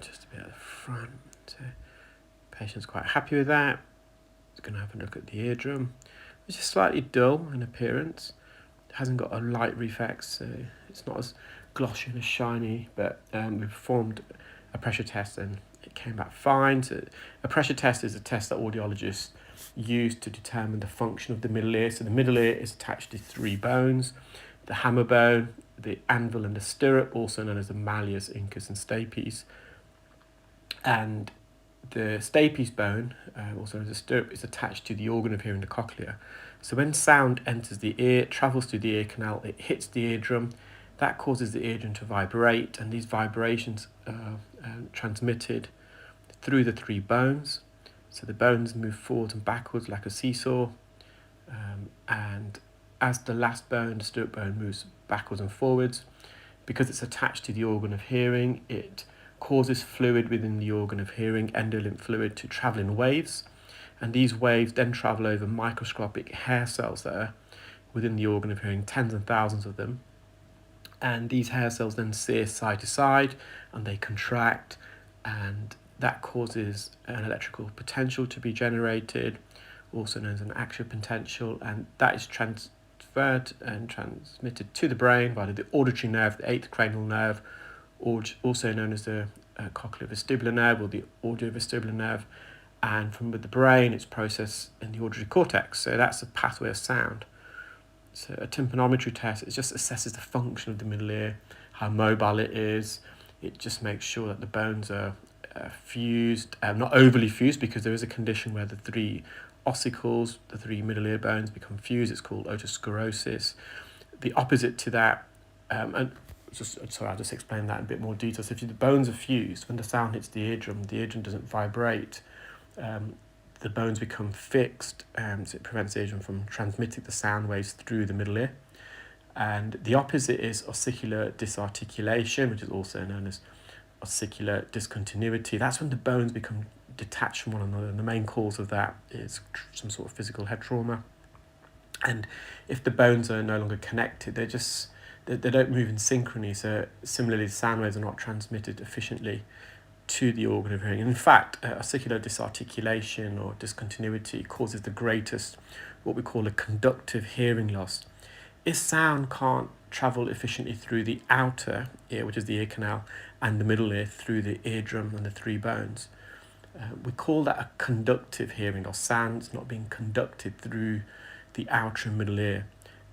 just a bit at the front. So patient's quite happy with that. He's going to have a look at the eardrum, which is slightly dull in appearance. It hasn't got a light reflex, so it's not as glossy and as shiny, but we performed a pressure test and it came back fine. So a pressure test is a test that audiologists use to determine the function of the middle ear. So the middle ear is attached to 3 bones: the hammer bone, the anvil and the stirrup, also known as the malleus, incus and stapes. And the stapes bone, also known as the stirrup, is attached to the organ of hearing, the cochlea. So when sound enters the ear, it travels through the ear canal, it hits the eardrum, that causes the eardrum to vibrate, and these vibrations are transmitted through the 3 bones. So the bones move forwards and backwards like a seesaw, and as the last bone, the stirrup bone, moves backwards and forwards, because it's attached to the organ of hearing, it causes fluid within the organ of hearing, endolymph fluid, to travel in waves, and these waves then travel over microscopic hair cells that are within the organ of hearing, tens and thousands of them, and these hair cells then sear side to side and they contract, and that causes an electrical potential to be generated, also known as an action potential, and that is transferred and transmitted to the brain by the auditory nerve, the 8th cranial nerve, also known as the cochlear-vestibular nerve or the audio-vestibular nerve, and from the brain it's processed in the auditory cortex. So that's a pathway of sound. So a tympanometry test, it just assesses the function of the middle ear, how mobile it is. It just makes sure that the bones are fused, not overly fused, because there is a condition where the 3 ossicles, the 3 middle ear bones, become fused. It's called otosclerosis. The opposite to that, and I'll just explain that in a bit more detail. So if the bones are fused, when the sound hits the eardrum doesn't vibrate. The bones become fixed, so it prevents the eardrum from transmitting the sound waves through the middle ear. And the opposite is ossicular disarticulation, which is also known as ossicular discontinuity. That's when the bones become detached from one another, and the main cause of that is some sort of physical head trauma. And if the bones are no longer connected, they don't move in synchrony, so similarly the sound waves are not transmitted efficiently to the organ of hearing. And in fact, ossicular disarticulation or discontinuity causes the greatest, what we call a conductive hearing loss. If sound can't travel efficiently through the outer ear, which is the ear canal, and the middle ear through the eardrum and the 3 bones, we call that a conductive hearing loss. Sound's not being conducted through the outer and middle ear.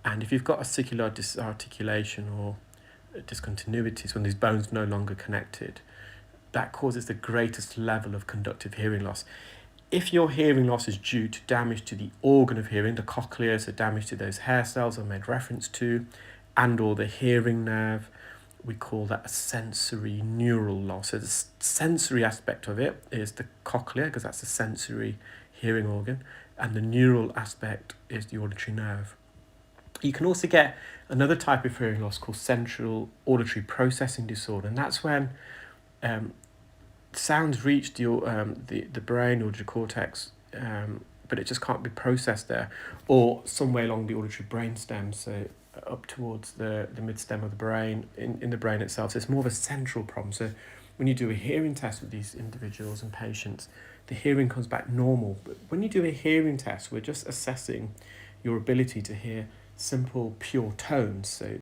And if you've got ossicular disarticulation or discontinuities, when these bones are no longer connected, that causes the greatest level of conductive hearing loss. If your hearing loss is due to damage to the organ of hearing, the cochlea, so damage to those hair cells I made reference to, and or the hearing nerve, we call that a sensory neural loss. So the sensory aspect of it is the cochlea, because that's the sensory hearing organ, and the neural aspect is the auditory nerve. You can also get another type of hearing loss called central auditory processing disorder, and that's when sounds reach the brain, auditory cortex, but it just can't be processed there, or some way along the auditory brainstem, so up towards the mid-stem of the brain, in the brain itself. So it's more of a central problem. So when you do a hearing test with these individuals and patients, the hearing comes back normal. But when you do a hearing test, we're just assessing your ability to hear simple, pure tones. So